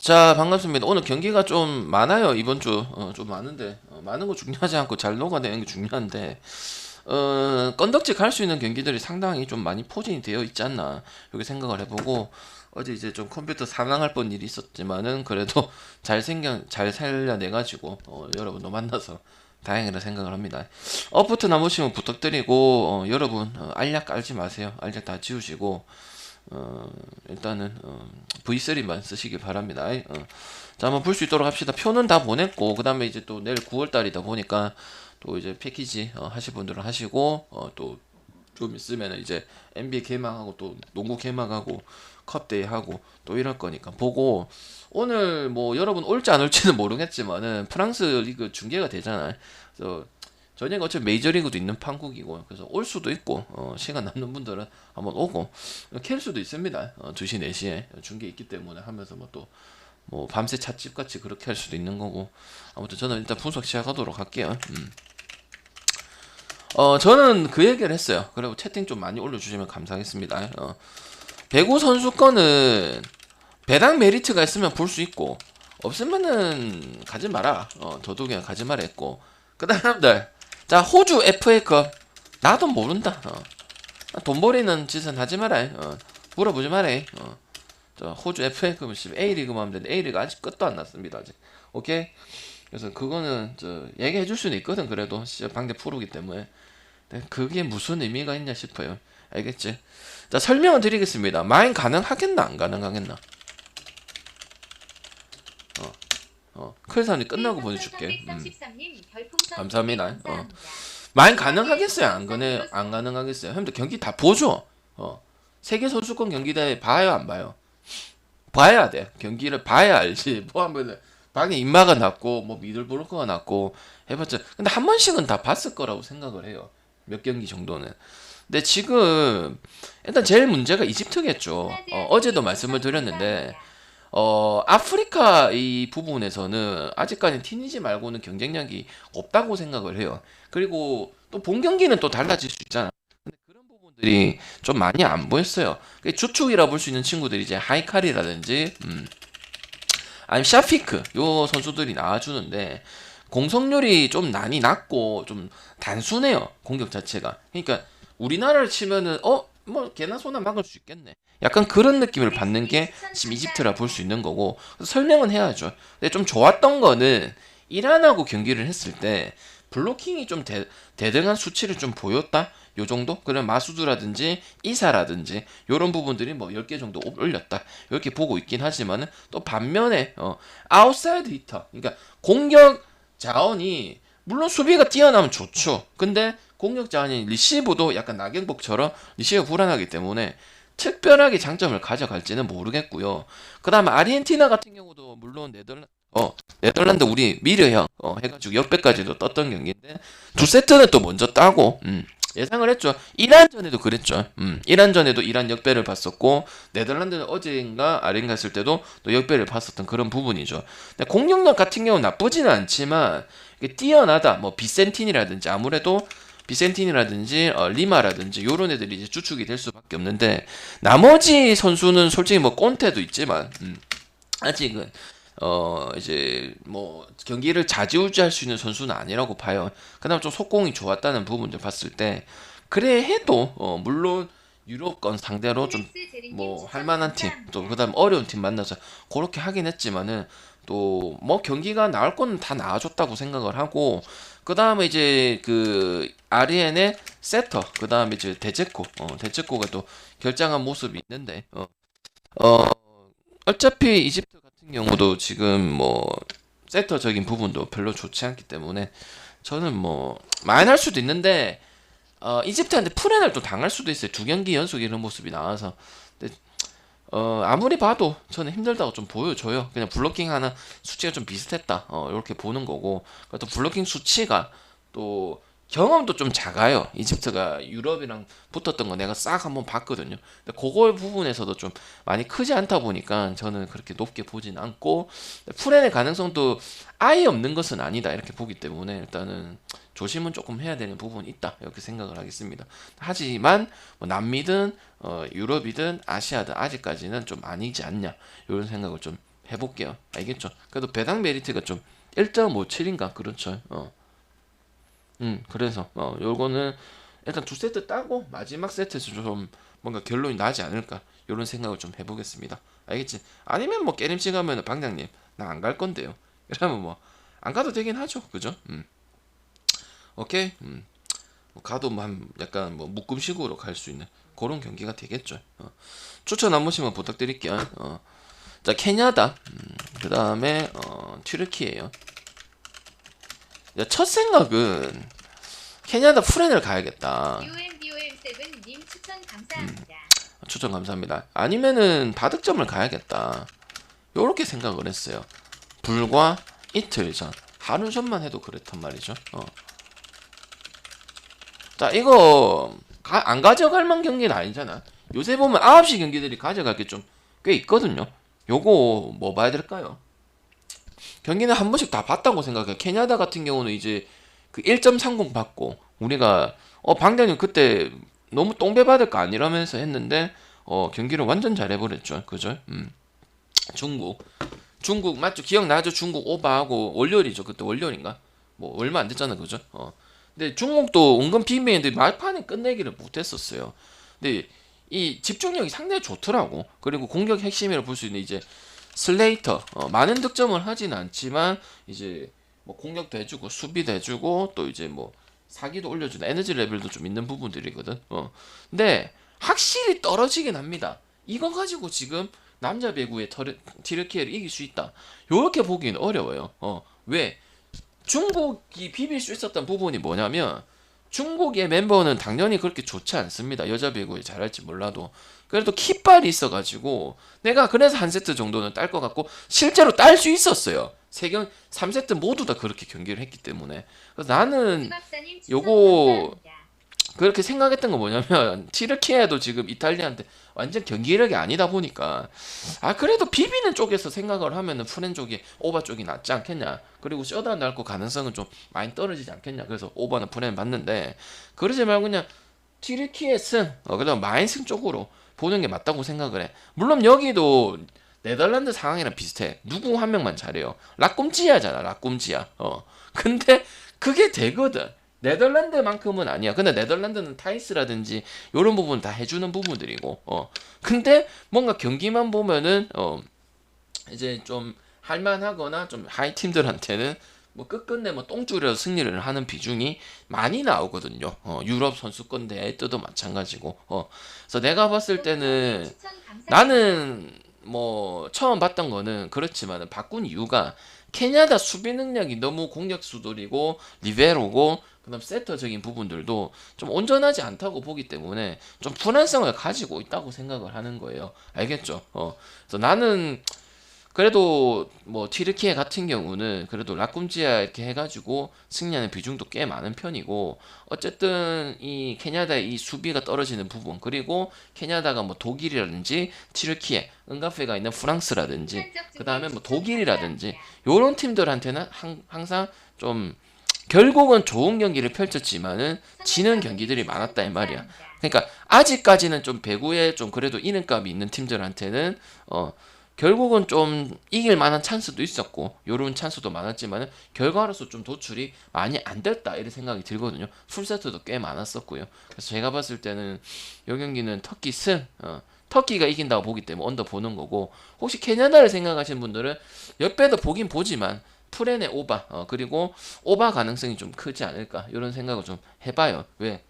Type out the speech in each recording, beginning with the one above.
자, 반갑습니다. 오늘 경기가 좀 많아요, 이번 주. 좀 많은데, 많은 거 중요하지 않고 잘 녹아내는 게 중요한데, 건덕지 갈 수 있는 경기들이 상당히 좀 많이 포진이 되어 있지 않나, 이렇게 생각을 해보고, 어제 이제 좀 컴퓨터 사망할 뻔 일이 있었지만은, 그래도 잘 살려내가지고, 여러분도 만나서 다행이라 생각을 합니다. 업부터 나오시면 부탁드리고, 여러분, 알약 깔지 마세요. 알약 다 지우시고, 일단은 V3만 쓰시길 바랍니다. 자, 한번 볼 수 있도록 합시다. 표는 다 보냈고 그 다음에 이제 또 내일 9월 달이다 보니까 또 이제 패키지 하실 분들은 하시고 또 좀 있으면 이제 NBA 개막하고 또 농구 개막하고 컵데이 하고 또 이럴 거니까 보고, 오늘 뭐 여러분 올지 안 올지는 모르겠지만은 프랑스 리그 중계가 되잖아요. 그래서 저녁에 어차피 메이저리그도 있는 판국이고, 그래서 올 수도 있고, 시간 남는 분들은 한번 오고 캘 수도 있습니다. 2시 4시에 중계 있기 때문에 하면서 뭐 또 뭐 밤새 찻집 같이 그렇게 할 수도 있는 거고. 아무튼 저는 일단 분석 시작하도록 할게요. 저는 그 얘기를 했어요. 그리고 채팅 좀 많이 올려주시면 감사하겠습니다. 배구 선수권은 배당 메리트가 있으면 볼 수 있고, 없으면은 가지 마라. 저도 그냥 가지 마라 했고, 그 다음들, 자, 호주 FA컵 나도 모른다. 돈 버리는 짓은 하지 마라. 물어보지 마라. 저 호주 FA컵은 A리그만 하면 되는데 A리그 아직 끝도 안 났습니다. 아직. 오케이? 그래서 그거는 저 얘기해 줄 수는 있거든. 그래도 진짜 방대 프로기 때문에. 근데 그게 무슨 의미가 있냐 싶어요. 알겠지? 자, 설명을 드리겠습니다. 마인 가능하겠나 안 가능하겠나? 클사님 끝나고 보내줄게. 감사합니다. 마인 가능하겠어요? 안 가능하겠어요? 형들 경기 다 보죠? 세계 선수권 경기대 봐요, 안 봐요? 봐야 돼. 경기를 봐야 알지. 뭐 하면은 방에 인마가 났고 뭐 미들브로커가 났고 해봤자, 근데 한 번씩은 다 봤을 거라고 생각을 해요. 몇 경기 정도는. 근데 지금 일단 제일 문제가 이집트겠죠. 어제도 말씀을 드렸는데 아프리카 이 부분에서는 아직까지 튀니지 말고는 경쟁력이 없다고 생각을 해요. 그리고 또 본 경기는 또 달라질 수 있잖아. 근데 그런 부분들이 좀 많이 안 보였어요. 주축이라 볼 수 있는 친구들이 이제 하이칼이라든지, 아니면 샤피크 요 선수들이 나와주는데, 공성률이 좀 많이 낮고 좀 단순해요, 공격 자체가. 그러니까 우리나라를 치면은 뭐 개나 소나 막을 수 있겠네, 약간 그런 느낌을 받는 게 지금 이집트라 볼 수 있는 거고, 설명은 해야죠. 근데 좀 좋았던 거는 이란하고 경기를 했을 때 블로킹이 좀 대등한 수치를 좀 보였다, 요 정도? 그런 마수드라든지 이사라든지 요런 부분들이 뭐 10개 정도 올렸다, 이렇게 보고 있긴 하지만은, 또 반면에 아웃사이드 히터, 그러니까 공격 자원이 물론 수비가 뛰어나면 좋죠. 근데 공격 자원이 리시브도 약간 낙연복처럼 리시브 불안하기 때문에 특별하게 장점을 가져갈지는 모르겠고요. 그 다음에 아르헨티나 같은 경우도 물론 네덜란드 우리 미르 형 해가지고 역배까지도 떴던 경기인데, 두 세트는 또 먼저 따고 예상을 했죠. 이란전에도 그랬죠. 이란전에도 이란 역배를 봤었고, 네덜란드는 어제인가 아래인가 했을 때도 또 역배를 봤었던 그런 부분이죠. 근데 공격력 같은 경우는 나쁘지는 않지만 이게 뛰어나다, 뭐 비센틴이라든지, 아무래도 비센틴이라든지 리마라든지 요런 애들이 이제 주축이 될 수밖에 없는데, 나머지 선수는 솔직히 뭐 꼰테도 있지만 아직은 이제 뭐 경기를 좌지우지할 수 있는 선수는 아니라고 봐요. 그다음 좀 속공이 좋았다는 부분들 봤을 때, 그래 해도 물론 유럽권 상대로 좀 뭐 할만한 팀, 또 그다음 어려운 팀 만나서 그렇게 하긴 했지만은, 또 뭐 경기가 나올 거는 다 나와줬다고 생각을 하고, 그 다음에 이제 그 아리엔의 세터, 그 다음에 이제 데제코가 또 결장한 모습이 있는데, 어 어차피 이집트 같은 경우도 지금 뭐 세터적인 부분도 별로 좋지 않기 때문에, 저는 뭐 많이 할 수도 있는데 이집트한테 프레를 또 당할 수도 있어요. 두 경기 연속 이런 모습이 나와서. 근데 아무리 봐도 저는 힘들다고 좀 보여줘요. 그냥 블로킹 하는 수치가 좀 비슷했다, 이렇게 보는 거고, 또 블로킹 수치가 또 경험도 좀 작아요. 이집트가 유럽이랑 붙었던 거 내가 싹 한번 봤거든요. 근데 그거 부분에서도 좀 많이 크지 않다 보니까 저는 그렇게 높게 보진 않고, 풀엔의 가능성도 아예 없는 것은 아니다, 이렇게 보기 때문에 일단은 조심은 조금 해야 되는 부분이 있다, 이렇게 생각을 하겠습니다. 하지만 뭐 남미든 유럽이든 아시아든 아직까지는 좀 아니지 않냐, 이런 생각을 좀 해볼게요. 알겠죠? 그래도 배당 메리트가 좀 1.57인가 그렇죠. 그래서 요거는 일단 두 세트 따고 마지막 세트에서 좀 뭔가 결론이 나지 않을까 요런 생각을 좀 해보겠습니다. 알겠지? 아니면 뭐 깨림씨 가면은 방장님 나 안 갈 건데요. 이러면 뭐 안 가도 되긴 하죠. 그죠? 오케이. 뭐 가도 뭐 한 약간 뭐 묶음식으로 갈 수 있는 그런 경기가 되겠죠. 추천 한 번씩만 부탁드릴게요. 자, 케냐다. 그 다음에 튀르키예요. 첫 생각은 케냐다 프렌을 가야겠다. UMBOM7님 추천 감사합니다. 추천 감사합니다. 아니면은 다득점을 가야겠다. 요렇게 생각을 했어요. 불과 이틀 전, 하루 전만 해도 그랬단 말이죠. 자, 이거 안 가져갈 만 경기는 아니잖아. 요새 보면 9시 경기들이 가져갈 게 좀 꽤 있거든요. 요거 뭐 봐야 될까요? 경기는 한 번씩 다 봤다고 생각해요. 케냐다 같은 경우는 이제 그 1.30 받고 우리가 방장님 그때 너무 똥배 받을 거 아니라면서 했는데 경기를 완전 잘해버렸죠. 그죠? 중국 맞죠? 기억나죠? 중국 오바하고 월요일이죠. 그때 월요일인가? 뭐 얼마 안 됐잖아. 그죠? 근데 중국도 은근 비밀인데 말판에 끝내기를 못했었어요. 근데 이 집중력이 상당히 좋더라고. 그리고 공격 핵심이라 볼 수 있는 이제 슬레이터 많은 득점을 하진 않지만 이제 뭐 공격도 해주고 수비도 해주고 또 이제 뭐 사기도 올려주는 에너지 레벨도 좀 있는 부분들이거든. 근데 확실히 떨어지긴 합니다. 이거 가지고 지금 남자 배구의 티르키예를 이길 수 있다. 요렇게 보기는 어려워요. 왜? 중국이 비빌 수 있었던 부분이 뭐냐면 중국의 멤버는 당연히 그렇게 좋지 않습니다. 여자 배구에 잘할지 몰라도. 그래도 킥발이 있어가지고 내가 그래서 한 세트 정도는 딸 것 같고 실제로 딸 수 있었어요. 3세트 모두 다 그렇게 경기를 했기 때문에. 그래서 나는 요거 그렇게 생각했던 거 뭐냐면 티르키예도 지금 이탈리아한테 완전 경기력이 아니다 보니까 그래도 비비는 쪽에서 생각을 하면은 프렌 쪽이 오바 쪽이 낫지 않겠냐. 그리고 쇼다 날고 가능성은 좀 많이 떨어지지 않겠냐. 그래서 오바는 프렌 봤는데 그러지 말고 그냥 티르키예 승 그다음 마인 승 쪽으로 보는 게 맞다고 생각을 해. 물론 여기도 네덜란드 상황이랑 비슷해. 누구 한 명만 잘해요. 라꼼지아잖아. 라꼼지아. 근데 그게 되거든. 네덜란드만큼은 아니야. 근데 네덜란드는 타이스라든지 이런 부분 다 해주는 부분들이고. 근데 뭔가 경기만 보면은 이제 좀 할만하거나 좀 하이 팀들한테는 뭐 끝끝내 뭐 똥줄여서 승리를 하는 비중이 많이 나오거든요. 유럽 선수권 대회 때도 마찬가지고. 그래서 내가 봤을 때는 나는 뭐 처음 봤던 거는 그렇지만 바꾼 이유가 케냐다 수비 능력이 너무 공격수들이고 리베로고 그다음 세터적인 부분들도 좀 온전하지 않다고 보기 때문에 좀 불안성을 가지고 있다고 생각을 하는 거예요. 알겠죠? 그래서 나는 그래도 뭐 튀르키예 같은 경우는 그래도 라꿈지아 이렇게 해가지고 승리하는 비중도 꽤 많은 편이고 어쨌든 이 케냐다의 이 수비가 떨어지는 부분 그리고 케냐다가 뭐 독일이라든지 튀르키예 은가페가 있는 프랑스라든지 그 다음에 뭐 독일이라든지 요런 팀들한테는 항상 좀 결국은 좋은 경기를 펼쳤지만은 지는 경기들이 많았다 이 말이야. 그러니까 아직까지는 좀 배구에 좀 그래도 이름값이 있는 팀들한테는 결국은 좀 이길 만한 찬스도 있었고 요런 찬스도 많았지만 결과로서 좀 도출이 많이 안 됐다 이런 생각이 들거든요. 풀세트도 꽤 많았었고요. 그래서 제가 봤을 때는 이 경기는 터키 승 터키가 이긴다고 보기 때문에 언더 보는 거고 혹시 캐나다를 생각하시는 분들은 옆에도 보긴 보지만 프렌의 오바 그리고 오바 가능성이 좀 크지 않을까 이런 생각을 좀 해봐요. 왜?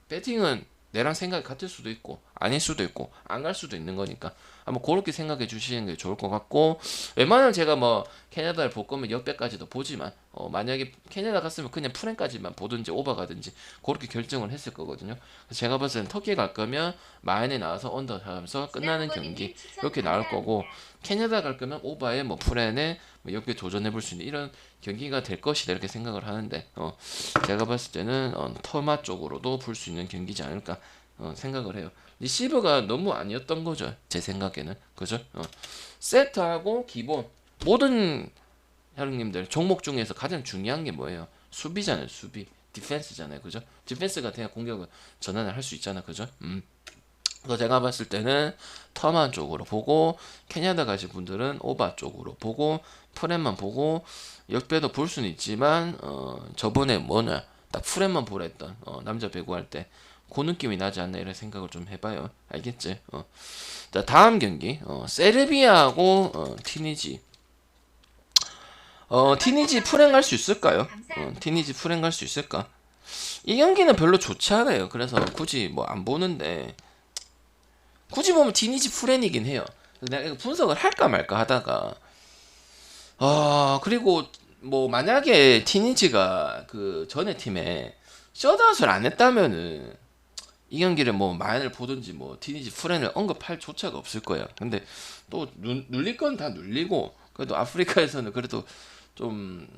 배팅은 내랑 생각이 같을 수도 있고 아닐 수도 있고 안 갈 수도 있는 거니까 한번 그렇게 생각해 주시는 게 좋을 것 같고 웬만하면 제가 뭐 캐나다를 볼 거면 역배까지도 보지만 만약에 캐나다 갔으면 그냥 프렌까지만 보든지 오버 가든지 그렇게 결정을 했을 거거든요. 그래서 제가 봤을 때는 터키 갈 거면 마인에 나와서 언더 하면서 끝나는 경기 이렇게 나올 거고 캐나다 갈 거면 오버에 뭐 프렌에 뭐 역배 도전해 볼 수 있는 이런 경기가 될 것이다 이렇게 생각을 하는데 제가 봤을 때는 터마 쪽으로도 볼 수 있는 경기지 않을까 생각을 해요. 리시브가 너무 아니었던 거죠. 제 생각에는. 그죠? 세트하고 기본 모든 형님들 종목 중에서 가장 중요한 게 뭐예요? 수비잖아요. 수비. 디펜스잖아요. 그죠? 디펜스가 돼야 공격을 전환을 할 수 있잖아. 그죠? 그래서 제가 봤을 때는 터만 쪽으로 보고 캐나다 가실 분들은 오바 쪽으로 보고 프렘만 보고 역배도 볼 수는 있지만 저번에 뭐냐 딱 프렘만 보라 했던 남자 배구 할 때 그 느낌이 나지 않나 이런 생각을 좀 해봐요. 알겠지? 자 다음 경기 세르비아하고 티니지. 티니지 풀행 갈 수 있을까요? 티니지 풀행 갈 수 있을까? 이 경기는 별로 좋지 않아요. 그래서 굳이 뭐 안 보는데 굳이 보면 티니지 풀행이긴 해요. 내가 이거 분석을 할까 말까 하다가 그리고 뭐 만약에 티니지가 그 전에 팀에 셧아웃을 안 했다면은 이 경기를 뭐 마연을 보든지 뭐 티니지 풀행을 언급할 조차가 없을 거예요. 근데 또 눌릴 건 다 눌리고 그래도 아프리카에서는 그래도 좀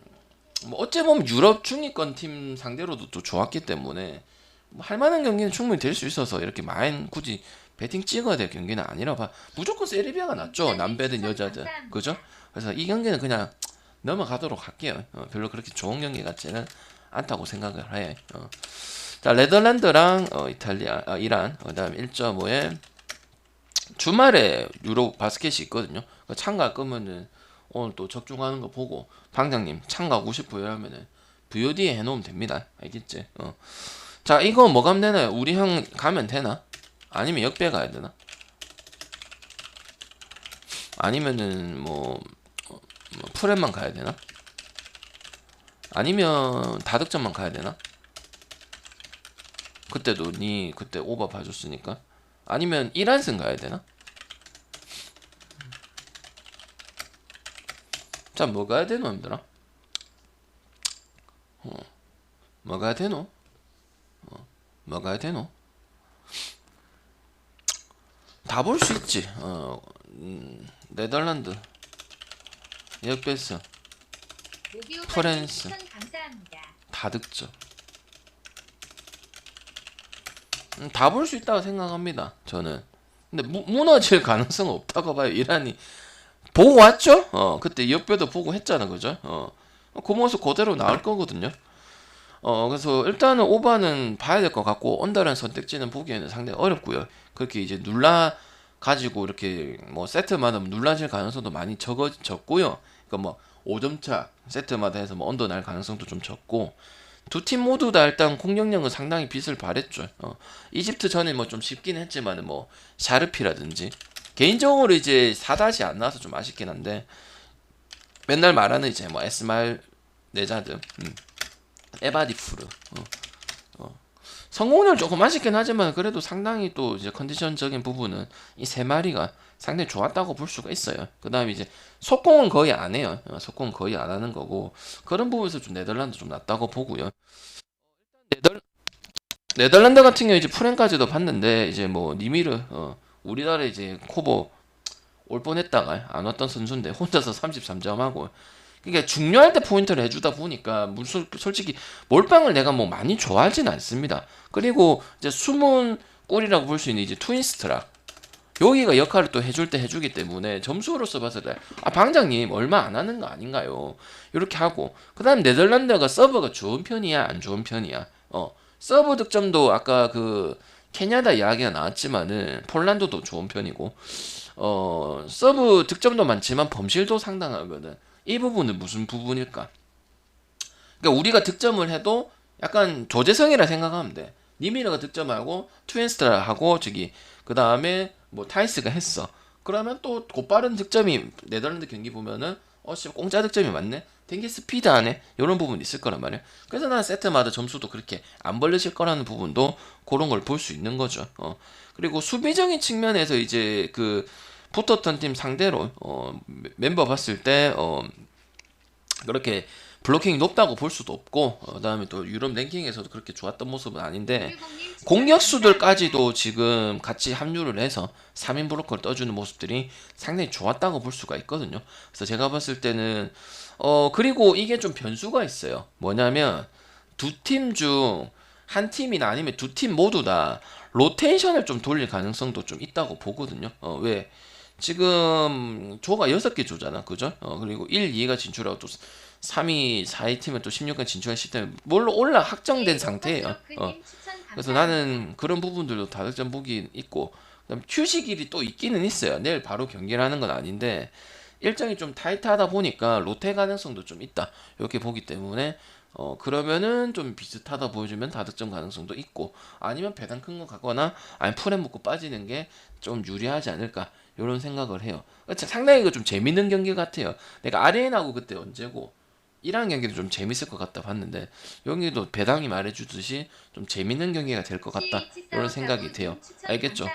뭐 어째 보면 유럽 중위권 팀 상대로도 또 좋았기 때문에 뭐 할만한 경기는 충분히 될 수 있어서 이렇게 마인 굳이 배팅 찍어야 될 경기는 아니라 봐. 무조건 세르비아가 낫죠. 남배든 여자든 그죠? 그래서 이 경기는 그냥 넘어가도록 할게요. 별로 그렇게 좋은 경기 같지는 않다고 생각을 해. 자 네덜란드랑 이탈리아, 이란 그다음 1.5에 주말에 유로 바스켓이 있거든요. 참가 끄면은 오늘 또 적중하는 거 보고 방장님 참가하고 싶어요 하면은 VOD에 해놓으면 됩니다. 알겠지? 자 이거 뭐 가면 되나요? 우리 형 가면 되나? 아니면 역배 가야 되나? 아니면은 뭐 프렘만 가야 되나? 아니면 다득점만 가야 되나? 그때도 니 그때 오버 봐줬으니까. 아니면 1안승 가야 되나? 자, 뭐 가야 되노, 힘들어? 뭐 가야 되노? 뭐 가야 되노? 다 볼 수 있지. 네덜란드, 역배스, 프랑스, 다 득점. 다 볼 수 있다고 생각합니다. 저는. 근데 무너질 가능성은 없다고 봐요. 이란이 보고 왔죠? 그때 역배도 보고 했잖아, 그죠? 그 모습 그대로 나올 거거든요. 그래서 일단은 오바는 봐야 될 것 같고 언더라는 선택지는 보기에는 상당히 어렵고요. 그렇게 이제 눌라 가지고 이렇게 뭐 세트마다 눌라질 가능성도 많이 적고요. 그러니까 뭐 5점 차 세트마다 해서 뭐 언더 날 가능성도 좀 적고 두 팀 모두 다 일단 공격력은 상당히 빛을 발했죠. 이집트 전에 뭐 좀 쉽긴 했지만은 뭐 샤르피라든지 개인적으로 이제 4다시 안 나와서 좀 아쉽긴 한데 맨날 말하는 이제 뭐 에스말 네자드 에바디푸르 성공률 조금 아쉽긴 하지만 그래도 상당히 또 이제 컨디션적인 부분은 이 세 마리가 상당히 좋았다고 볼 수가 있어요. 그 다음에 이제 속공은 거의 안 해요. 속공은 거의 안 하는 거고 그런 부분에서 좀 네덜란드 좀 낫다고 보고요. 네덜란드 같은 경우 이제 프랭까지도 봤는데 이제 뭐 니미르 우리나라 이제 코보 올 뻔했다가 안 왔던 선수인데 혼자서 33점 하고 그러니까 중요할 때 포인트를 해주다 보니까 솔직히 몰빵을 내가 뭐 많이 좋아하진 않습니다. 그리고 이제 숨은 꿀이라고 볼 수 있는 이제 트윈스트라 여기가 역할을 또 해줄 때 해주기 때문에 점수로서 봤을 때 방장님 얼마 안 하는 거 아닌가요? 이렇게 하고 그 다음 네덜란드가 서버가 좋은 편이야 안 좋은 편이야? 서브 득점도 아까 그 캐나다 이야기가 나왔지만은 폴란드도 좋은 편이고 서브 득점도 많지만 범실도 상당하거든. 이 부분은 무슨 부분일까? 그러니까 우리가 득점을 해도 약간 조재성이라 생각하면 돼. 니미르가 득점하고 트윈스트라하고 저기 그 다음에 뭐 타이스가 했어. 그러면 또 곧바른 득점이 네덜란드 경기 보면은 씨 공짜 득점이 맞네. 되게 스피드하네. 이런 부분이 있을 거란 말이야. 그래서 난 세트마다 점수도 그렇게 안 벌려질 거라는 부분도 그런 걸 볼 수 있는 거죠. 그리고 수비적인 측면에서 이제 그 붙었던 팀 상대로 멤버 봤을 때 그렇게 블로킹이 높다고 볼 수도 없고 그다음에 또 유럽 랭킹에서도 그렇게 좋았던 모습은 아닌데 공격수들까지도 지금 같이 합류를 해서 3인 블로커를 떠주는 모습들이 상당히 좋았다고 볼 수가 있거든요. 그래서 제가 봤을 때는 그리고 이게 좀 변수가 있어요. 뭐냐면 두 팀 중 한 팀이나 아니면 두 팀 모두 다 로테이션을 좀 돌릴 가능성도 좀 있다고 보거든요. 왜? 지금 조가 6개 조잖아. 그죠? 그리고 1, 2가 진출하고 또 3위, 4위 팀은 또 16강 진출한 시스템에 뭘로 확정된 상태예요. 그래서 나는 그런 부분들도 다득점 보기 있고 그다음 휴식일이 또 있기는 있어요. 내일 바로 경기를 하는 건 아닌데 일정이 좀 타이트하다 보니까 로테 가능성도 좀 있다. 이렇게 보기 때문에 그러면은 좀 비슷하다 보여주면 다득점 가능성도 있고 아니면 배당 큰 거 갖거나 아니면 풀에 묶고 빠지는 게 좀 유리하지 않을까 이런 생각을 해요. 상당히 이거 좀 재밌는 경기 같아요. 내가 아레나하고 그때 언제고 이란 경기도 좀 재밌을 것 같다 봤는데 여기도 배당이 말해주듯이 좀 재밌는 경기가 될 것 같다 이런 생각이 돼요. 알겠죠?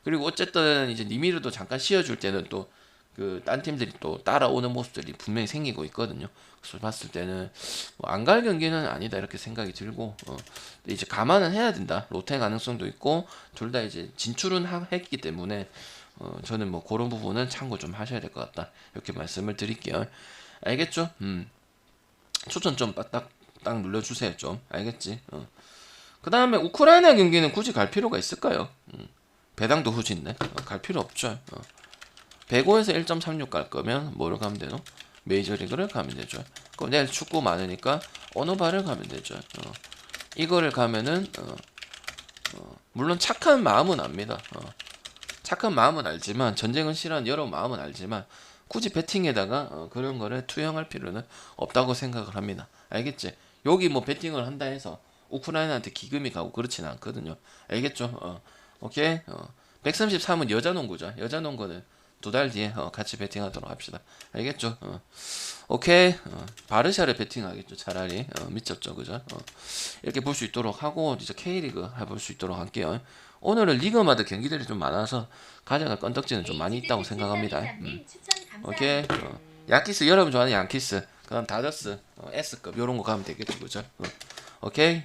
그리고 어쨌든 이제 니미르도 잠깐 쉬어줄 때는 또 그 딴 팀들이 또 따라오는 모습들이 분명히 생기고 있거든요. 그래서 봤을 때는 뭐 안 갈 경기는 아니다 이렇게 생각이 들고 근데 이제 감안은 해야 된다. 롯데 가능성도 있고 둘 다 이제 진출은 했기 때문에 저는 뭐 그런 부분은 참고 좀 하셔야 될 것 같다 이렇게 말씀을 드릴게요. 알겠죠? 추천 좀 딱 눌러주세요 좀. 알겠지? 그 다음에 우크라이나 경기는 굳이 갈 필요가 있을까요? 배당도 후진데 갈 필요 없죠. 105에서 1.36 갈 거면 뭐를 가면 되노? 메이저리그를 가면 되죠. 그럼 내일 축구 많으니까 어느 바를 가면 되죠. 이거를 가면은 물론 착한 마음은 압니다. 착한 마음은 알지만 전쟁은 싫어하는 여러 마음은 알지만 굳이 배팅에다가 그런 거를 투영할 필요는 없다고 생각을 합니다. 알겠지? 여기 뭐 배팅을 한다 해서 우크라이나한테 기금이 가고 그렇진 않거든요. 알겠죠? 오케이. 133은 여자 농구죠. 여자 농구는 2달 뒤에 같이 배팅하도록 합시다. 알겠죠? 오케이. 바르샤를 배팅하겠죠. 차라리 미쳤죠, 그죠? 이렇게 볼 수 있도록 하고 이제 K리그 해볼 수 있도록 할게요. 오늘은 리그마다 경기들이 좀 많아서 가져갈 건덕지는 좀 많이 있다고 생각합니다. 오케이. 야키스 여러분 좋아하는 양키스. 그다음 다저스 S급 요런 거 가면 되겠죠, 그죠? 오케이.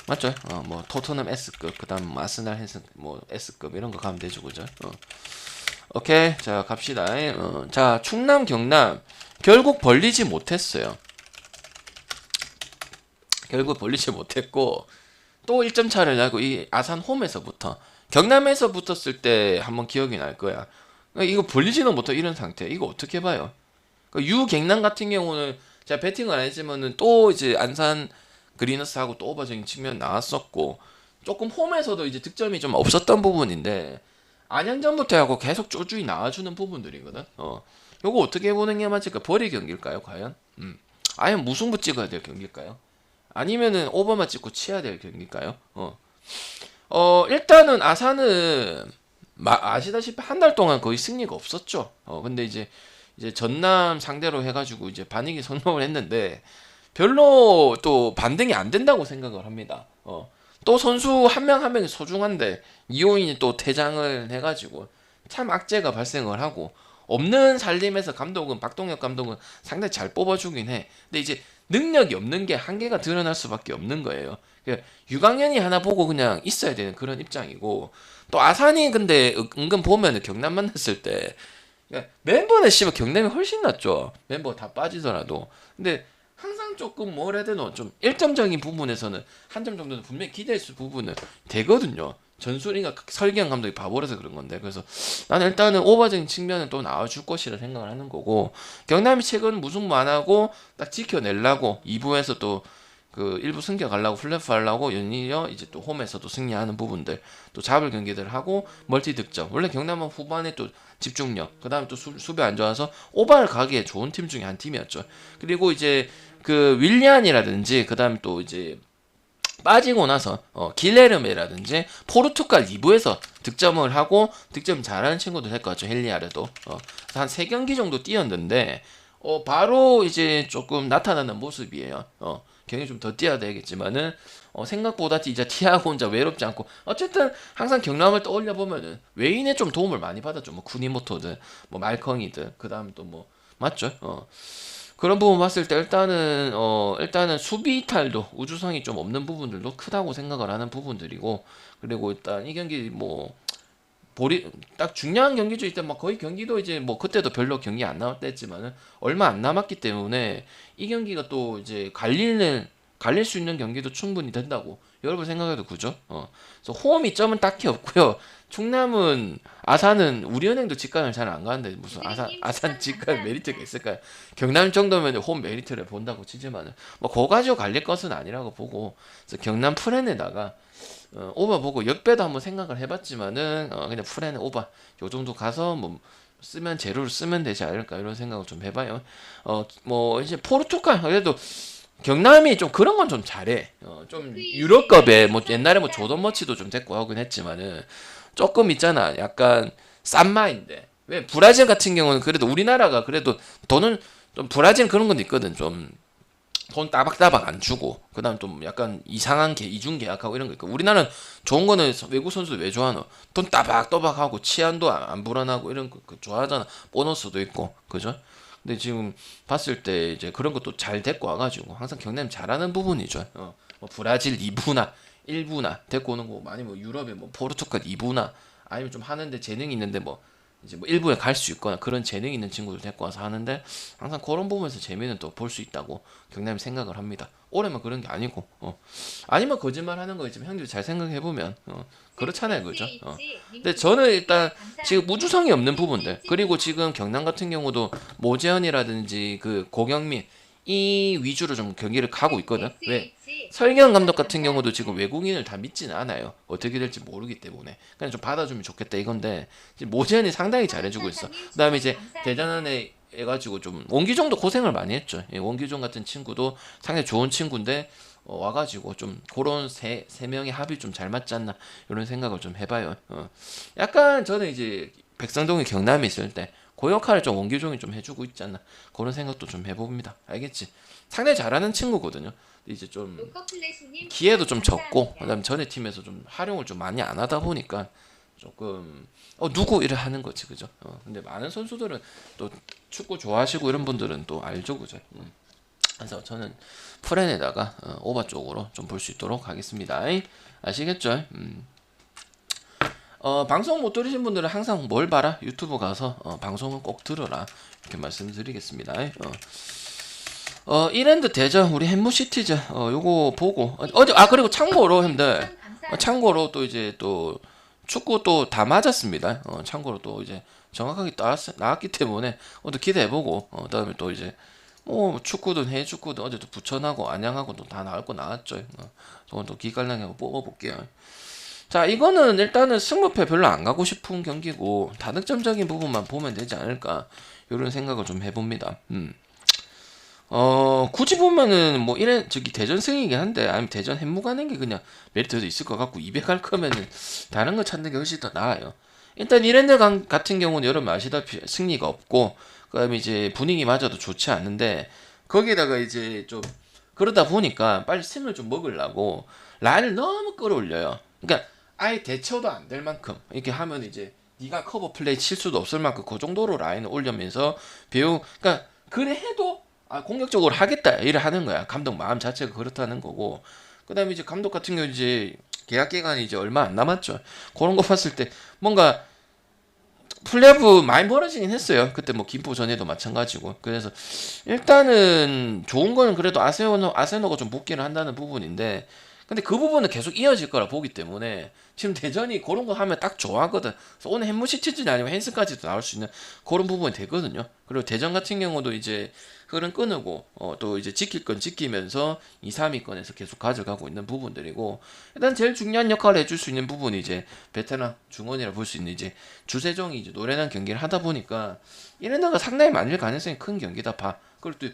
맞죠? 뭐 토트넘 S급, 그다음 아스날 뭐 S급 이런 거 가면 되죠, 그죠? 오케이. 자, 갑시다. 자, 충남 경남 결국 벌리지 못했어요. 결국 벌리지 못했고 또 1점 차를 나고 이 아산 홈에서부터 경남에서 붙었을 때 한번 기억이 날 거야. 이거 벌리지는 못해 이런 상태. 이거 어떻게 봐요? 유갱남 같은 경우는 제가 배팅을 안 했지만은 또 이제 안산 그리너스하고 또 오버적인 측면 나왔었고 조금 홈에서도 이제 득점이 좀 없었던 부분인데 안양전부터 하고 계속 쫄쫄이 나와주는 부분들이거든. 요거 어떻게 보는 게 맞을까? 벌이 경기일까요, 과연? 아니면 무승부 찍어야 될 경기일까요? 아니면은 오버만 찍고 치야 될 경기일까요? 일단은 아산은 아시다시피 한 달 동안 거의 승리가 없었죠. 근데 이제 전남 상대로 해가지고 이제 반응이 성공을 했는데 별로 또 반등이 안 된다고 생각을 합니다. 또 선수 한 명 한 명이 소중한데 이호인이 또 퇴장을 해가지고 참 악재가 발생을 하고 없는 살림에서 감독은 박동혁 감독은 상당히 잘 뽑아주긴 해. 근데 이제 능력이 없는 게 한계가 드러날 수밖에 없는 거예요. 유강현이 하나 보고 그냥 있어야 되는 그런 입장이고 또 아산이 근데 은근 보면은 경남 만났을 때 멤버는 씨발 경남이 훨씬 낫죠. 멤버 다 빠지더라도. 근데 항상 조금 뭘 해야 되노 좀 일점적인 부분에서는 한 점 정도는 분명히 기대했을 부분은 되거든요. 전술이가 설경 감독이 바보라서 그런 건데 그래서 나는 일단은 오버적인 측면은 또 나와줄 것이라 생각을 하는 거고 경남이 최근 무승부 안 하고 딱 지켜내려고 2부에서 또 그 1부 승격하려고 플랫프 하려고 연이어 이제 또 홈에서도 승리하는 부분들 또 잡을 경기들 하고 멀티 득점 원래 경남은 후반에 또 집중력 그 다음에 또 수비 안 좋아서 오바를 가기에 좋은 팀 중에 한 팀이었죠. 그리고 이제 그 윌리안이라든지 그 다음에 또 이제 빠지고 나서 길레르메라든지 포르투갈 2부에서 득점을 하고 득점 잘하는 친구도 될 것 같죠. 헬리아르도 한 3경기 정도 뛰었는데 바로 이제 조금 나타나는 모습이에요. 경기 좀 더 뛰어야 되겠지만은 생각보다 이제 티아고 혼자 외롭지 않고 어쨌든 항상 경남을 떠올려 보면은 외인의 좀 도움을 많이 받았죠. 뭐 쿠니모토든 뭐 말컹이든 그다음 또 뭐 맞죠? 그런 부분 봤을 때 일단은 수비 이탈도 우주성이 좀 없는 부분들도 크다고 생각을 하는 부분들이고 그리고 일단 이 경기 뭐 딱 중요한 경기죠. 이때 막 거의 경기도 이제 뭐 그때도 별로 경기 안 나올 때였지만은 얼마 안 남았기 때문에 이 경기가 또 이제 갈릴 수 있는 경기도 충분히 된다고 여러분 생각해도 그죠? 그래서 홈 이점은 딱히 없고요. 충남은 아산은 우리은행도 직관을 잘 안 가는데 무슨 아산 직관 메리트가 있을까요? 경남 정도면 홈 메리트를 본다고 치지만은 뭐 그거 가지고 갈릴 것은 아니라고 보고 그래서 경남 프렌에다가 오바 보고 역배도 한번 생각을 해봤지만은 그냥 프레는 오바 요 정도 가서 뭐 쓰면 재료를 쓰면 되지 않을까 이런 생각을 좀 해봐요. 뭐 이제 포르투갈 그래도 경남이 좀 그런 건 좀 잘해. 좀 유럽급에 뭐 옛날에 뭐 조던 머치도 좀 데리고 하긴 했지만은 조금 있잖아. 약간 싼 마인데. 왜 브라질 같은 경우는 그래도 우리나라가 그래도 돈은 좀 브라질 그런 건 있거든. 좀 돈 따박따박 안 주고 그다음 좀 약간 이상한 이중 계약하고 이런 거 있고 우리나라는 좋은 거는 외국 선수들 왜 좋아하노? 돈 따박따박 하고 치안도 안 불안하고 이런 거 좋아하잖아. 보너스도 있고 그죠? 근데 지금 봤을 때 이제 그런 것도 잘 데리고 와가지고 항상 경남 잘하는 부분이죠. 뭐 브라질 2부나 1부나 데리고 오는 거 많이 뭐 유럽에 뭐 포르투갈 2부나 아니면 좀 하는데 재능이 있는데 뭐 이제 뭐 일부에 갈 수 있거나 그런 재능 있는 친구들 데리고 와서 하는데 항상 그런 부분에서 재미는 또 볼 수 있다고 경남이 생각을 합니다. 올해만 그런 게 아니고 아니면 거짓말 하는 거 있지만 형들이 잘 생각해 보면 그렇잖아요, 그죠? 근데 저는 일단 지금 우주성이 없는 부분들 그리고 지금 경남 같은 경우도 모재현이라든지 그 고경민 이 위주로 좀 경기를 가고 있거든. 왜? 설경 감독 같은 경우도 지금 외국인을 다 믿지는 않아요. 어떻게 될지 모르기 때문에 그냥 좀 받아주면 좋겠다 이건데 지금 모재현이 상당히 잘해주고 있어. 그다음에 이제 대전안에 해가지고 좀 원기종도 고생을 많이 했죠. 원기종 같은 친구도 상당히 좋은 친구인데 와가지고 좀 그런 세 명의 합이 좀 잘 맞지 않나 이런 생각을 좀 해봐요. 약간 저는 이제 백성동이 경남에 있을 때 그 역할을 좀 원기종이 좀 해주고 있지 않나 그런 생각도 좀 해봅니다. 알겠지? 상당히 잘하는 친구거든요. 이제 좀 기회도 좀 적고 그다음에 전에 팀에서 좀 활용을 좀 많이 안 하다 보니까 조금 누구 이래 하는 거지 그죠? 근데 많은 선수들은 또 축구 좋아하시고 이런 분들은 또 알죠 그죠? 그래서 저는 프렌에다가 오바 쪽으로 좀 볼 수 있도록 하겠습니다. 아시겠죠? 방송 못 들으신 분들은 항상 뭘 봐라? 유튜브 가서 방송은 꼭 들어라 이렇게 말씀드리겠습니다. 이랜드 대전 우리 햄무시티즈 요거 보고 어제 그리고 참고로 형들 참고로 또 이제 또 축구 또 다 맞았습니다. 참고로 또 이제 정확하게 나왔기 때문에 또 기대해보고 그다음에 또 이제 뭐 축구든 해외 축구든 어제 또 부천하고 안양하고 또 다 나올 거 나왔죠. 저건 또 기깔나게 한번 뽑아볼게요. 자 이거는 일단은 승부패 별로 안 가고 싶은 경기고 다득점적인 부분만 보면 되지 않을까 이런 생각을 좀 해봅니다. 굳이 보면은 뭐 이래 저기 대전 승이긴 한데 아니면 대전 햄무 가는 게 그냥 메리트도 있을 것 같고 200할 거면은 다른 거 찾는 게 훨씬 더 나아요. 일단 이랜드 같은 경우는 여러분 아시다시피 승리가 없고 그다음에 이제 분위기마저도 좋지 않은데 거기에다가 이제 좀 그러다 보니까 빨리 승을 좀 먹으려고 라인을 너무 끌어올려요. 그러니까 아예 대처도 안 될 만큼 이렇게 하면 이제 네가 커버 플레이 칠 수도 없을 만큼 그 정도로 라인을 올리면서 그러니까 그래 해도 공격적으로 하겠다 이를 하는 거야. 감독 마음 자체가 그렇다는 거고. 그다음에 이제 감독 같은 경우 이제 계약 기간이 이제 얼마 안 남았죠. 그런 거 봤을 때 뭔가 플레이오프 많이 벌어지긴 했어요. 그때 뭐 김포 전에도 마찬가지고. 그래서 일단은 좋은 거는 그래도 아세노가 좀 복귀를 한다는 부분인데 근데 그 부분은 계속 이어질 거라 보기 때문에 지금 대전이 그런 거 하면 딱 좋아하거든. 그래서 오늘 햄무시티즌이 아니고 헨스까지도 나올 수 있는 그런 부분이 되거든요. 그리고 대전 같은 경우도 이제 흐름 끊고 또 이제 지킬 건 지키면서 2, 3위권에서 계속 가져가고 있는 부분들이고 일단 제일 중요한 역할을 해줄 수 있는 부분이 이제 베테랑 중원이라 볼 수 있는 이제 주세종이 이제 노련한 경기를 하다 보니까 이래나가 상당히 많을 가능성이 큰 경기다 봐. 그리고 또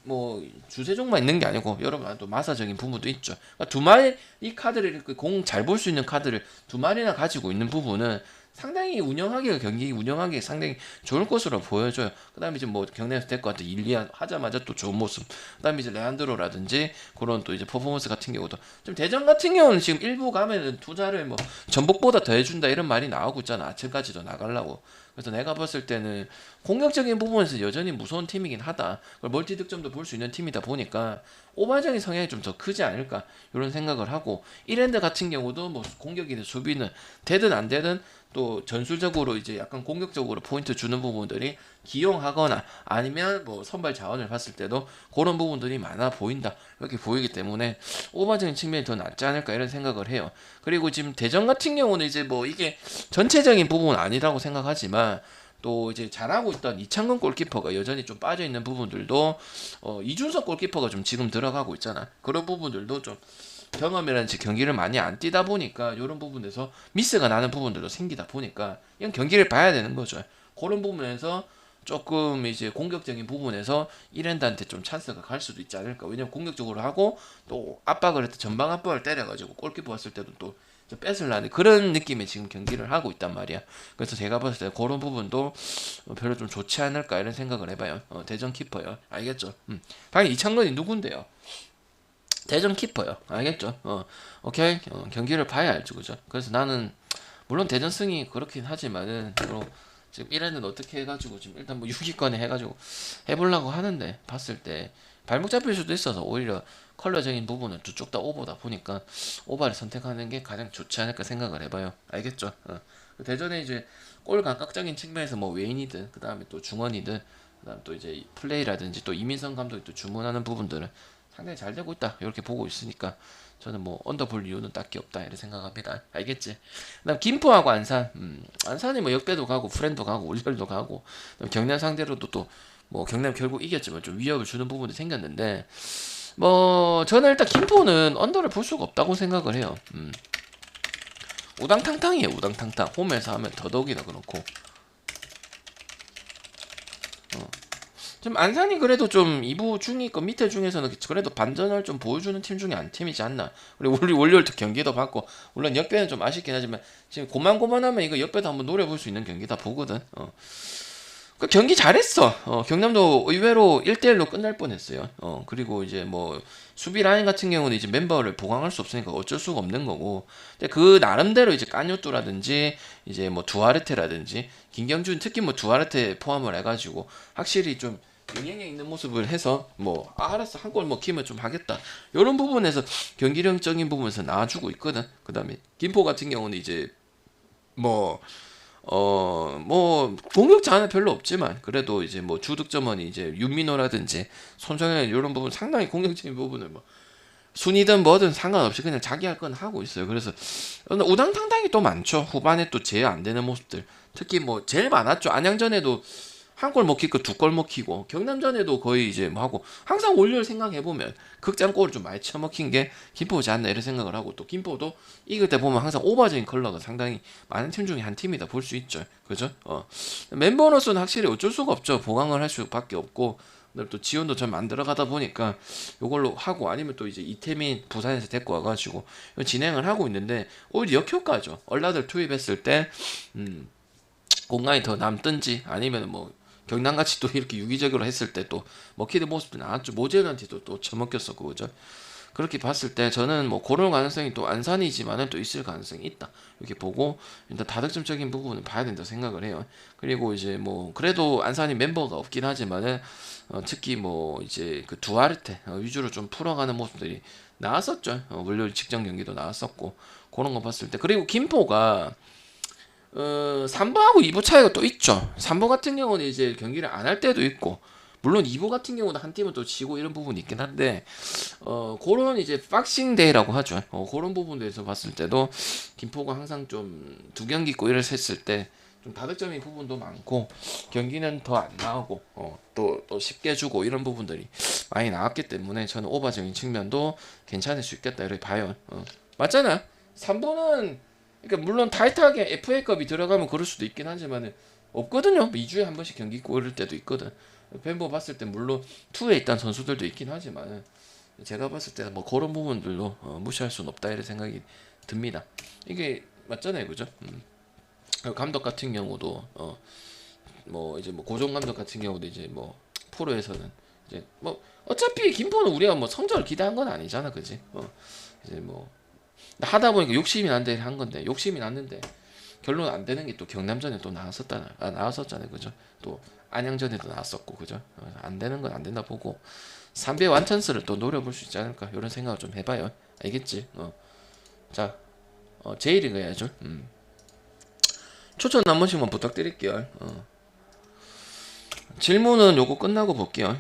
뭐 주세종만 있는 게 아니고 여러분 또 마사적인 부분도 있죠. 그러니까 두 마리 이 카드를 공 잘 볼 수 있는 카드를 두 마리나 가지고 있는 부분은 상당히 경기 운영하기 상당히 좋을 것으로 보여져요. 그다음에 이제 뭐 경내에서 될 것 같아 일리안 하자마자 또 좋은 모습. 그다음에 이제 레안드로라든지 그런 또 이제 퍼포먼스 같은 경우도 좀 대전 같은 경우는 지금 일부 가면은 투자를 뭐 전북보다 더 해준다 이런 말이 나오고 있잖아. 아침까지도 나가려고. 그래서 내가 봤을 때는 공격적인 부분에서 여전히 무서운 팀이긴 하다. 멀티 득점도 볼 수 있는 팀이다 보니까 오바적인 성향이 좀 더 크지 않을까 이런 생각을 하고 이랜드 같은 경우도 뭐 공격이든 수비는 되든 안 되든 또 전술적으로 이제 약간 공격적으로 포인트 주는 부분들이 기용하거나 아니면 뭐 선발 자원을 봤을 때도 그런 부분들이 많아 보인다 이렇게 보이기 때문에 오바적인 측면이 더 낫지 않을까 이런 생각을 해요. 그리고 지금 대전 같은 경우는 이제 뭐 이게 전체적인 부분은 아니라고 생각하지만 또 이제 잘하고 있던 이창근 골키퍼가 여전히 좀 빠져 있는 부분들도 이준석 골키퍼가 좀 지금 들어가고 있잖아. 그런 부분들도 좀 경험이라든지 경기를 많이 안 뛰다 보니까 이런 부분에서 미스가 나는 부분들도 생기다 보니까 이건 경기를 봐야 되는 거죠. 그런 부분에서 조금 이제 공격적인 부분에서 이랜드한테 좀 찬스가 갈 수도 있지 않을까. 왜냐면 공격적으로 하고 또 압박을 했을 때 전방 압박을 때려가지고 골키퍼 왔을 때도 또 뺏으려는 그런 느낌의 지금 경기를 하고 있단 말이야. 그래서 제가 봤을 때 그런 부분도 별로 좀 좋지 않을까 이런 생각을 해봐요. 대전 키퍼요. 알겠죠? 당연히 이창건이 누군데요? 대전 키퍼요. 알겠죠? 오케이. 경기를 봐야 알죠, 그죠? 그래서 나는 물론 대전 승이 그렇긴 하지만은 지금 1회는 어떻게 해가지고 지금 일단 뭐 6위권에 해가지고 해보려고 하는데 봤을 때 발목 잡힐 수도 있어서 오히려 컬러적인 부분은 두 쪽 다 오버다 보니까 오버를 선택하는 게 가장 좋지 않을까 생각을 해봐요. 알겠죠? 대전에 이제 골 감각적인 측면에서 뭐 웨인이든 그 다음에 또 중원이든 그 다음 또 이제 플레이라든지 또 이민성 감독이 또 주문하는 부분들은 상당히 잘 되고 있다 이렇게 보고 있으니까 저는 뭐 언더 볼 이유는 딱히 없다 이렇게 생각합니다. 알겠지? 그다음 김포하고 안산, 안산이 뭐 역배도 가고 프렌도 가고 울절도 가고 경남 상대로도 또 뭐 경남 결국 이겼지만 좀 위협을 주는 부분이 생겼는데 뭐 저는 일단 김포는 언더를 볼 수가 없다고 생각을 해요. 우당탕탕이에요. 우당탕탕. 홈에서 하면 더더욱이나 그렇고. 좀 안산이 그래도 좀 2부 중위권 밑에 중에서는 그래도 반전을 좀 보여주는 팀 중에 한 팀이지 않나. 그리고 우리 월요일도 경기도 받고 물론 역배는 좀 아쉽긴 하지만 지금 고만고만하면 이거 역배도 한번 노려볼 수 있는 경기다 보거든. 그 경기 잘했어. 경남도 의외로 1대1로 끝날 뻔했어요. 그리고 이제 뭐 수비 라인 같은 경우는 이제 멤버를 보강할 수 없으니까 어쩔 수가 없는 거고. 근데 그 나름대로 이제 까뉴뚜라든지 이제 뭐 두아르테라든지 김경준 특히 뭐 두아르테 포함을 해가지고 확실히 좀 영향력 있는 모습을 해서 뭐 알았어 한 골 먹히면 좀 하겠다 이런 부분에서 경기력적인 부분에서 나와주고 있거든. 그 다음에 김포 같은 경우는 이제 뭐 공격자는 별로 없지만 그래도 이제 뭐 주득점원이 이제 윤민호라든지 손정현 이런 부분 상당히 공격적인 부분을 뭐 순위든 뭐든 상관없이 그냥 자기 할 건 하고 있어요. 그래서 우당탕탕이 또 많죠. 후반에 또 제어 안 되는 모습들 특히 뭐 제일 많았죠. 안양전에도 한 골 먹히고 두 골 먹히고 경남전에도 거의 이제 뭐 하고 항상 월요일 생각해보면 극장골을 좀 많이 쳐먹힌 게 김포지 않나 이런 생각을 하고 또 김포도 이길 때 보면 항상 오버적인 컬러가 상당히 많은 팀 중에 한 팀이다 볼 수 있죠. 그죠? 멤버로서는 확실히 어쩔 수가 없죠. 보강을 할 수밖에 없고 또 지원도 좀 만들어가다 보니까 이걸로 하고 아니면 또 이제 이태민 부산에서 데리고 와가지고 진행을 하고 있는데 오히려 역효과죠. 얼라들 투입했을 때 공간이 더 남든지 아니면 뭐 경남같이 또 이렇게 유기적으로 했을 때 또 먹히는 모습도 나왔죠. 모재한테도 또 처먹혔었고 그죠. 그렇게 봤을 때 저는 뭐 그런 가능성이 또 안산이지만은 또 있을 가능성이 있다 이렇게 보고 일단 다득점적인 부분은 봐야 된다 생각을 해요. 그리고 이제 뭐 그래도 안산이 멤버가 없긴 하지만은 특히 뭐 이제 그 두아르테 위주로 좀 풀어가는 모습들이 나왔었죠. 월요일 직전 경기도 나왔었고 그런 거 봤을 때 그리고 김포가 3부하고 2부 차이가 또 있죠. 3부 같은 경우는 이제 경기를 안 할 때도 있고, 물론 2부 같은 경우는 한 팀은 또 지고 이런 부분이 있긴 한데, 그런 이제 박싱데이라고 하죠. 그런 부분에서 봤을 때도 김포가 항상 좀 두 경기 있고 이를 했을 때 좀 다득점인 부분도 많고, 경기는 더 안 나오고, 또 쉽게 주고 이런 부분들이 많이 나왔기 때문에 저는 오버적인 측면도 괜찮을 수 있겠다 이렇게 봐요. 맞잖아. 3부는 그러니까 물론 타이트하게 FA컵이 들어가면 그럴 수도 있긴 하지만은 없거든요. 2주에 한 번씩 경기 있고 이럴 때도 있거든. 팬보 봤을 때 물론 2에 있던 선수들도 있긴 하지만은 제가 봤을 때는 뭐 그런 부분들도 무시할 수는 없다 이런 생각이 듭니다. 이게 맞잖아요, 그죠? 감독 같은 경우도 뭐 이제 뭐 고종 감독 같은 경우도 이제 뭐 프로에서는 이제 뭐 어차피 김포는 우리가 뭐 성적을 기대한 건 아니잖아, 그지? 이제 뭐 하다 보니까 욕심이 난데 한 건데 욕심이 났는데 결론 안 되는 게 또 경남전에 또 나왔었잖아요, 그죠? 또 안양전에도 나왔었고, 그죠? 안 되는 건 안 된다 보고 3배 완천스를 또 노려볼 수 있지 않을까 이런 생각을 좀 해봐요. 알겠지? 자, J리그 해야죠. 추천 한 번씩만 부탁드릴게요. 질문은 요거 끝나고 볼게요.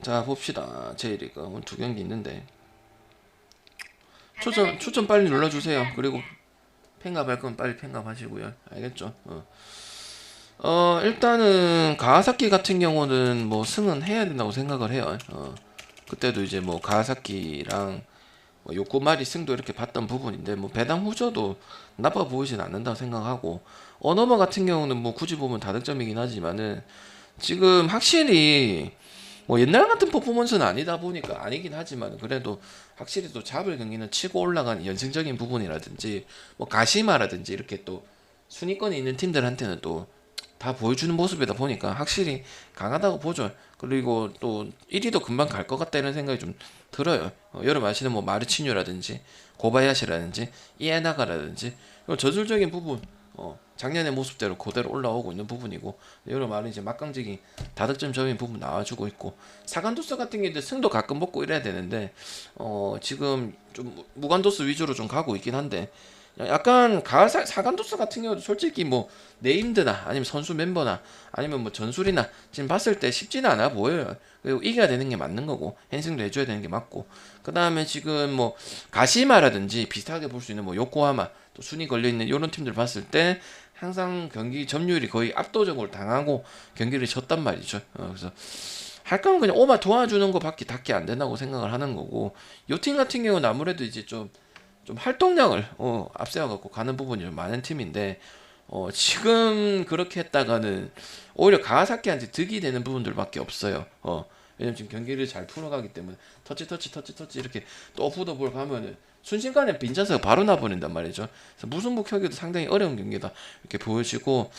자, 봅시다. J리그 오늘 두 경기 있는데 추천 빨리 눌러주세요. 그리고 팬갑할 거면 빨리 팬갑하시고요. 알겠죠? 일단은 가와사키 같은 경우는 뭐 승은 해야 된다고 생각을 해요. 그때도 이제 뭐 가와사키랑 뭐 요코마리 승도 이렇게 봤던 부분인데 뭐 배당 후저도 나빠 보이진 않는다 생각하고 언어마 같은 경우는 뭐 굳이 보면 다득점이긴 하지만은 지금 확실히 뭐 옛날 같은 퍼포먼스는 아니다 보니까 아니긴 하지만 그래도 확실히 또 잡을 경기는 치고 올라간 연승적인 부분이라든지 뭐 가시마라든지 이렇게 또 순위권에 있는 팀들한테는 또 다 보여주는 모습이다 보니까 확실히 강하다고 보죠. 그리고 또 1위도 금방 갈 것 같다 이런 생각이 좀 들어요. 여러분 아시는 뭐 마르치뉴라든지 고바야시라든지 이에나가라든지 저술적인 부분 작년의 모습대로 그대로 올라오고 있는 부분이고 여러 말은 이제 막강적인 다득점적인 부분 나와주고 있고 사간도스 같은 게 이제 승도 가끔 먹고 이래야 되는데 지금 좀 무관도스 위주로 좀 가고 있긴 한데 약간 사간도스 같은 경우도 솔직히 뭐 네임드나 아니면 선수 멤버나 아니면 뭐 전술이나 지금 봤을 때 쉽지는 않아 보여요. 그리고 이겨야 되는 게 맞는 거고 핸승도 해줘야 되는 게 맞고 그 다음에 지금 뭐 가시마라든지 비슷하게 볼 수 있는 뭐 요코하마 또 순위 걸려있는 이런 팀들 봤을 때 항상 경기 점유율이 거의 압도적으로 당하고 경기를 졌단 말이죠. 그래서 할 거면 그냥 오마 도와주는 거밖에 닿게 안 된다고 생각을 하는 거고 요 팀 같은 경우는 아무래도 이제 좀 활동량을 앞세워 갖고 가는 부분이 좀 많은 팀인데 지금 그렇게 했다가는 오히려 가와사키한테 득이 되는 부분들밖에 없어요. 왜냐면 지금 경기를 잘 풀어가기 때문에 터치 이렇게 또 오프 더 볼 가면은 순식간에 빈찬스가 바로 나버린단 말이죠. 그래서 무승부 켜기도 상당히 어려운 경기다 이렇게 보여지고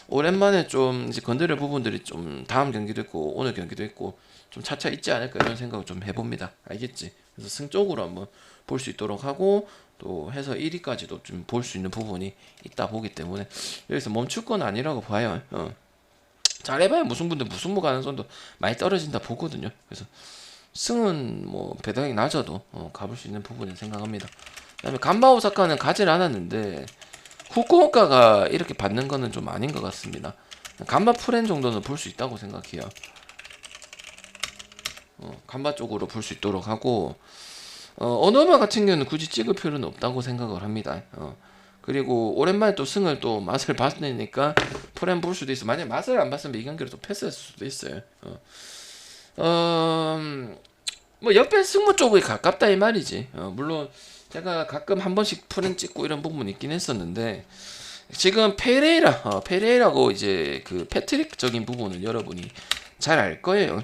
오랜만에 좀 이제 건드릴 부분들이 좀 다음 경기도 있고 오늘 경기도 있고 좀 차차 있지 않을까 이런 생각을 좀 해봅니다. 알겠지? 그래서 승 쪽으로 한번 볼 수 있도록 하고 또 해서 1위까지도 좀 볼 수 있는 부분이 있다 보기 때문에 여기서 멈출 건 아니라고 봐요. 잘해봐야 무승부 가능성도 많이 떨어진다 보거든요. 그래서 승은 뭐 배당이 낮아도 가볼 수 있는 부분을 생각합니다. 그다음에 간바 오사카는 가질 않았는데 후쿠오카가 이렇게 받는 거는 좀 아닌 것 같습니다. 간바 프렌 정도는 볼 수 있다고 생각해요. 간바 쪽으로 볼 수 있도록 하고 언어마 같은 경우는 굳이 찍을 필요는 없다고 생각을 합니다. 그리고 오랜만에 또 승을 또 맛을 봤으니까 프렌 볼 수도 있어. 만약 맛을 안 봤으면 이 경기를 또 패스할 수도 있어요. 뭐 옆에 승부 쪽이 가깝다 이 말이지. 물론 제가 가끔 한 번씩 프렌 찍고 이런 부분이 있긴 했었는데 지금 페레이라고 이제 그 패트릭적인 부분은 여러분이 잘 알 거예요.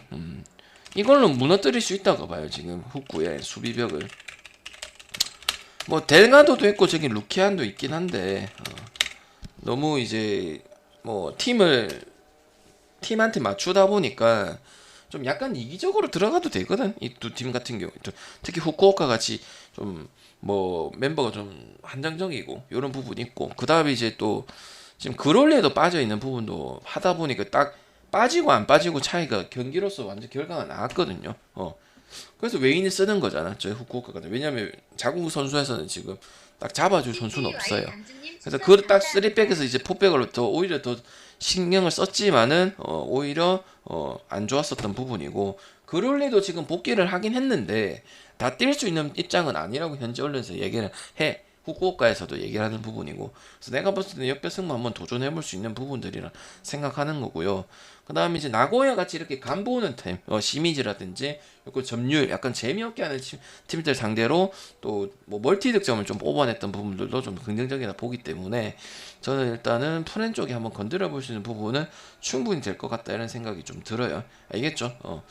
이걸로 무너뜨릴 수 있다고 봐요. 지금 후쿠의 수비벽을. 뭐 델가도도 있고 저기 루키안도 있긴 한데 너무 이제 뭐 팀한테 맞추다 보니까 좀 약간 이기적으로 들어가도 되거든. 이 두 팀 같은 경우 특히 후쿠오카 같이 좀 뭐 멤버가 좀 한정적이고 이런 부분이 있고 그 다음에 이제 또 지금 그롤리에도 빠져 있는 부분도 하다 보니까 딱 빠지고 안 빠지고 차이가 경기로서 완전 결과가 나왔거든요. 그래서 외인을 쓰는 거잖아. 저희 후쿠오카가. 왜냐면 자국 선수에서는 지금 딱 잡아줄 선수는 없어요. 그래서 그 딱 3백에서 이제 4백으로 더 오히려 더 신경을 썼지만은 오히려 안 좋았었던 부분이고 그롤리도 지금 복귀를 하긴 했는데 다 뛸 수 있는 입장은 아니라고 현지 언론에서 얘기를 해. 후쿠오카에서도 얘기를 하는 부분이고 그래서 내가 봤을 때 역배 승부 한번 도전해볼 수 있는 부분들이라 생각하는 거고요. 그 다음에 이제 나고야 같이 이렇게 간보는 팀 시미즈라든지 그리고 점유율 약간 재미없게 하는 팀들 상대로 또 뭐 멀티 득점을 좀 뽑아냈던 부분들도 좀 긍정적이다 보기 때문에 저는 일단은 프렌 쪽에 한번 건드려 볼 수 있는 부분은 충분히 될 것 같다 이런 생각이 좀 들어요. 알겠죠?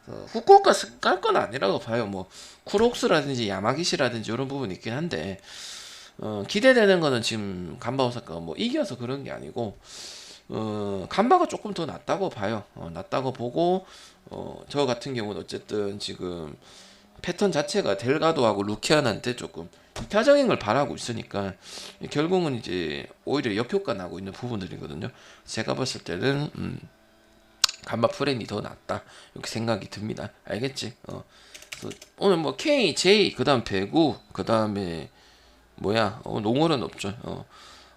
후쿠오카 깔 건 아니라고 봐요. 뭐 쿠록스라든지 야마기시라든지 이런 부분이 있긴 한데 기대되는 거는 지금 간바 오사카가 뭐 이겨서 그런 게 아니고 간바가 조금 더 낫다고 봐요. 낫다고 보고 저 같은 경우는 어쨌든 지금 패턴 자체가 델가도하고 루키안한테 조금 이타적인 걸 바라고 있으니까 결국은 이제 오히려 역효과 나고 있는 부분들이거든요. 제가 봤을 때는 간바 프렌이 더 낫다 이렇게 생각이 듭니다. 알겠지? 그래서 오늘 뭐 K, J, 그 다음 배구, 그 다음에 뭐야 농어는 없죠.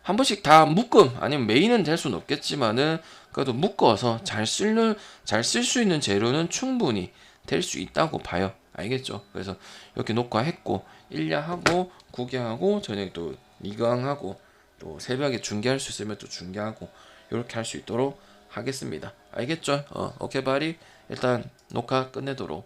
한 번씩 다 묶음 아니면 메인은 될 수는 없겠지만은 그래도 묶어서 잘 쓸 수 있는 재료는 충분히 될 수 있다고 봐요. 알겠죠? 그래서 이렇게 녹화했고 1야하고 9야하고 저녁에 또 2강하고 또 새벽에 중계할 수 있으면 또 중계하고 이렇게 할 수 있도록 하겠습니다. 알겠죠? 오케이 바리 일단 녹화 끝내도록